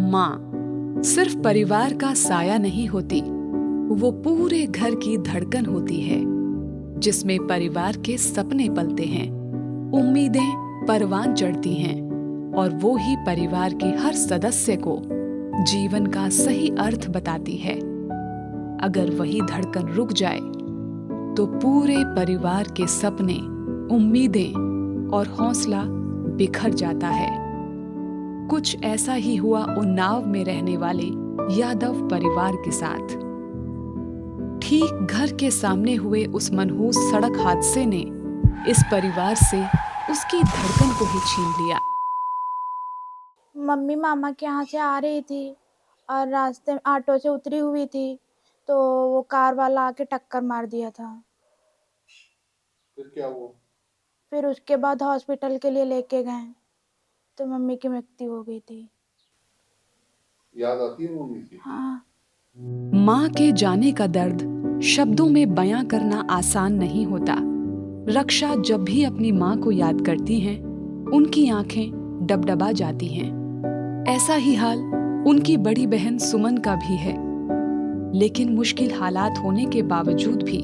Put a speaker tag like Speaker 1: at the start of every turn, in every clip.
Speaker 1: माँ सिर्फ परिवार का साया नहीं होती, वो पूरे घर की धड़कन होती है, जिसमें परिवार के सपने पलते हैं, उम्मीदें परवान चढ़ती हैं और वो ही परिवार के हर सदस्य को जीवन का सही अर्थ बताती है। अगर वही धड़कन रुक जाए तो पूरे परिवार के सपने, उम्मीदें और हौसला बिखर जाता है। कुछ ऐसा ही हुआ उन्नाव में रहने वाले यादव परिवार के साथ। ठीक घर के सामने हुए उस मनहूस सड़क हादसे ने इस परिवार से उसकी धड़कन को ही छीन लिया।
Speaker 2: मम्मी मामा के यहाँ से आ रही थी और रास्ते में ऑटो से उतरी हुई थी तो वो कार वाला आके टक्कर मार दिया था।
Speaker 3: फिर क्या हुआ?
Speaker 2: फिर उसके बाद हॉस्पिटल के लिए लेके गए तो मम्मी की मृत्यु हो गई थी।
Speaker 3: याद आती है मम्मी की?
Speaker 2: हाँ।
Speaker 1: माँ के जाने का दर्द शब्दों में बयां करना आसान नहीं होता। रक्षा जब भी अपनी माँ को याद करती हैं, उनकी आंखें डबडबा जाती हैं। ऐसा ही हाल उनकी बड़ी बहन सुमन का भी है। लेकिन मुश्किल हालात होने के बावजूद भी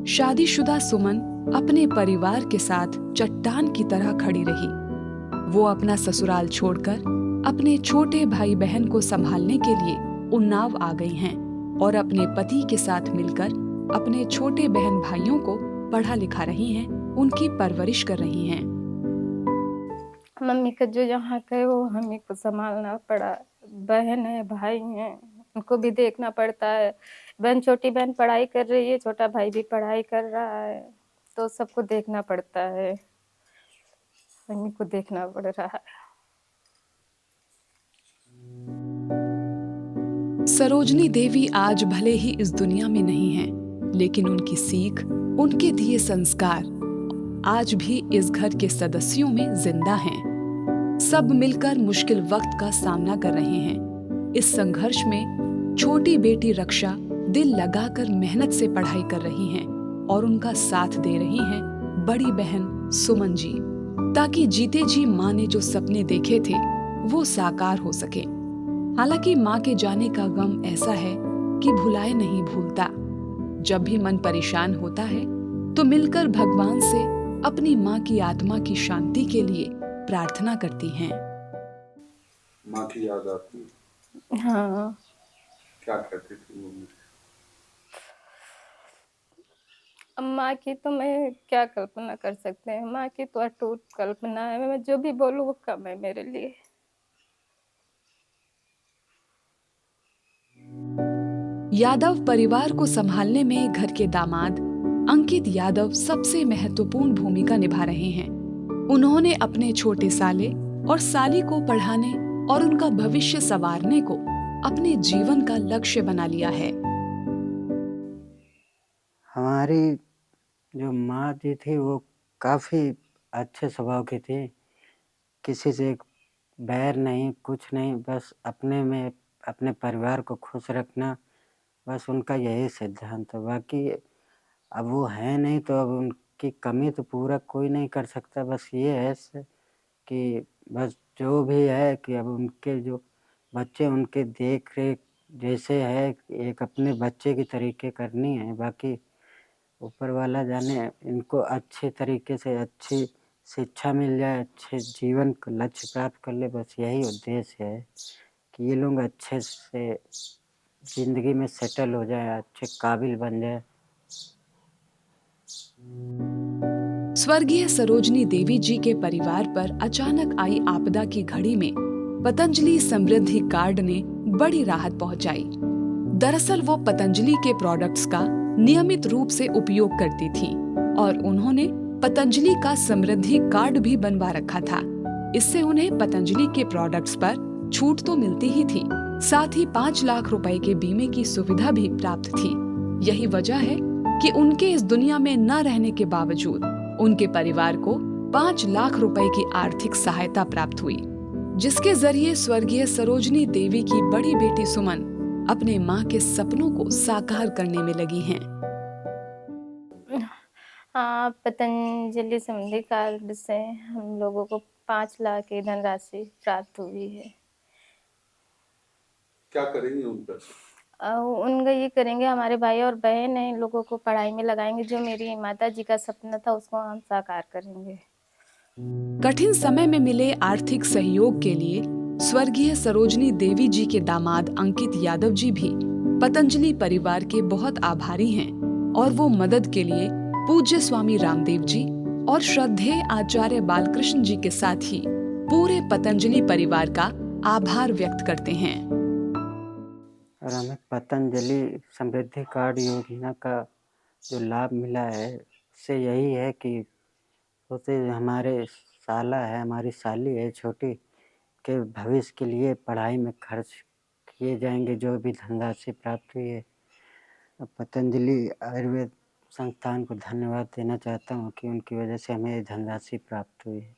Speaker 1: शादीशुदा सुमन अपने परिवार के साथ चट्टान की तरह खड़ी रही। वो अपना ससुराल छोड़कर अपने छोटे भाई बहन को संभालने के लिए उन्नाव आ गई हैं और अपने पति के साथ मिलकर अपने छोटे बहन भाइयों को पढ़ा लिखा रही हैं, उनकी परवरिश कर रही हैं।
Speaker 4: मम्मी का जो यहाँ का है वो हमें को संभालना पड़ा। बहन है, भाई हैं, उनको भी देखना पड़ता है। छोटी बहन पढ़ाई कर रही है, छोटा भाई भी पढ़ाई कर रहा है, तो सबको देखना पड़ता है। मम्मी को देखना पड़ रहा है।
Speaker 1: सरोजनी देवी आज भले ही इस दुनिया में नहीं है, लेकिन उनकी सीख, उनके दिए संस्कार आज भी इस घर के सदस्यों में जिंदा हैं। सब मिलकर मुश्किल वक्त का सामना कर रहे हैं। इस संघर्ष में छोटी बेटी रक्षा दिल लगाकर मेहनत से पढ़ाई कर रही हैं और उनका साथ दे रही हैं बड़ी बहन सुमन जी, ताकि जीते जी माँ ने जो सपने देखे थे वो साकार हो सके। हालांकि माँ के जाने का गम ऐसा है कि भुलाए नहीं भूलता। जब भी मन परेशान होता है तो मिलकर भगवान से अपनी माँ की आत्मा की शांति के लिए प्रार्थना करती हैं।
Speaker 3: माँ की याद आती है?
Speaker 4: हाँ।
Speaker 3: क्या कहती थी मम्मी?
Speaker 4: अब माँ की तो मैं क्या कल्पना कर सकते हैं। माँ की तो अटूट कल्पना है। मैं जो भी बोलूँ वो कम है मेरे लिए।
Speaker 1: यादव परिवार को संभालने में घर के दामाद अंकित यादव सबसे महत्वपूर्ण भूमिका निभा रहे हैं। उन्होंने अपने छोटे साले और साली को पढ़ाने और उनका भविष्य संवारने को अपने जीवन का लक्ष्य बना लिया है।
Speaker 5: हमारी जो माँ जी थी वो काफ़ी अच्छे स्वभाव की थी। किसी से बैर नहीं, कुछ नहीं, बस अपने में अपने परिवार को खुश रखना, बस उनका यही सिद्धांत था। बाकी अब वो है नहीं तो अब उनकी कमी तो पूरा कोई नहीं कर सकता। बस ये है कि बस जो भी है कि अब उनके जो बच्चे उनके देख रेख जैसे है एक अपने बच्चे की तरीके करनी है। बाकी ऊपर वाला जाने इनको अच्छे तरीके से अच्छी शिक्षा मिल जाए, अच्छे जीवन का लक्ष्य प्राप्त कर ले, बस यही उद्देश्य है कि ये लोग अच्छे से जिंदगी में सेटल हो जाए, अच्छे काबिल बन जाए।
Speaker 1: स्वर्गीय सरोजनी देवी जी के परिवार पर अचानक आई आपदा की घड़ी में पतंजलि समृद्धि कार्ड ने बड़ी राहत पहुंचाई। दरअसल वो पतंजलि के प्रोडक्ट्स का नियमित रूप से उपयोग करती थी और उन्होंने पतंजलि का समृद्धि कार्ड भी बनवा रखा था। इससे उन्हें पतंजलि के प्रोडक्ट्स पर छूट तो मिलती ही थी, साथ ही 5 लाख रुपए के बीमे की सुविधा भी प्राप्त थी। यही वजह है कि उनके इस दुनिया में न रहने के बावजूद उनके परिवार को 5 लाख रुपए की आर्थिक सहायता प्राप्त हुई, जिसके जरिए स्वर्गीय सरोजनी देवी की बड़ी बेटी सुमन अपने माँ के सपनों को साकार करने में लगी हैं।
Speaker 4: हाँ, पतंजलि समृद्धि कार्ड से हम लोगों को 5 लाख की धनराशि प्राप्त हुई है। 5 लाख रुपए की आर्थिक सहायता प्राप्त हुई है, जिसके जरिए स्वर्गीय सरोजनी देवी की बड़ी बेटी सुमन अपने माँ के सपनों को साकार करने में लगी हैं। हाँ, पतंजलि समृद्धि कार्ड से हम लोगों को 5 लाख की धनराशि प्राप्त हुई है।
Speaker 3: क्या करेंगे उन पैसों?
Speaker 4: उनका ये करेंगे, हमारे भाई और बहन हैं, इन लोगों को पढ़ाई में लगाएंगे। जो मेरी माता जी का सपना था उसको हम साकार करेंगे।
Speaker 1: कठिन समय में मिले आर्थिक सहयोग के लिए स्वर्गीय सरोजनी देवी जी के दामाद अंकित यादव जी भी पतंजलि परिवार के बहुत आभारी हैं और वो मदद के लिए पूज्य स्वामी रामदेव जी और श्रद्धेय आचार्य बालकृष्ण जी के साथ ही पूरे पतंजलि परिवार का आभार व्यक्त करते हैं।
Speaker 5: और हमें पतंजलि समृद्धि कार्ड योजना का जो लाभ मिला है उससे यही है कि उसे हमारे साला है, हमारी साली है छोटी, के भविष्य के लिए पढ़ाई में खर्च किए जाएंगे जो भी धनराशि प्राप्त हुई है। पतंजलि आयुर्वेद संस्थान को धन्यवाद देना चाहता हूँ कि उनकी वजह से हमें ये धनराशि प्राप्त हुई है।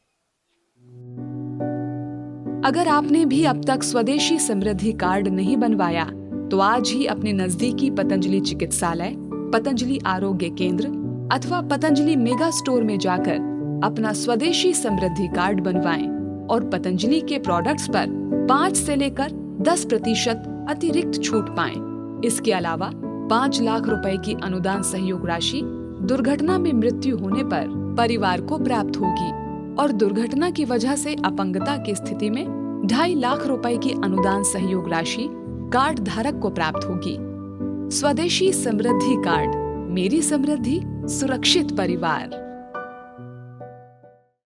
Speaker 1: अगर आपने भी अब तक स्वदेशी समृद्धि कार्ड नहीं बनवाया तो आज ही अपने नजदीकी पतंजलि चिकित्सालय, पतंजलि आरोग्य केंद्र अथवा पतंजलि मेगा स्टोर में जाकर अपना स्वदेशी समृद्धि कार्ड बनवाएं और पतंजलि के प्रोडक्ट्स पर 5 से लेकर 10% अतिरिक्त छूट पाएं। इसके अलावा 5 लाख रुपए की अनुदान सहयोग राशि दुर्घटना में मृत्यु होने पर परिवार को प्राप्त होगी और दुर्घटना की वजह से अपंगता की स्थिति में 2.5 लाख रुपए की अनुदान सहयोग राशि कार्ड धारक को प्राप्त होगी। स्वदेशी समृद्धि कार्ड, मेरी समृद्धि, सुरक्षित परिवार।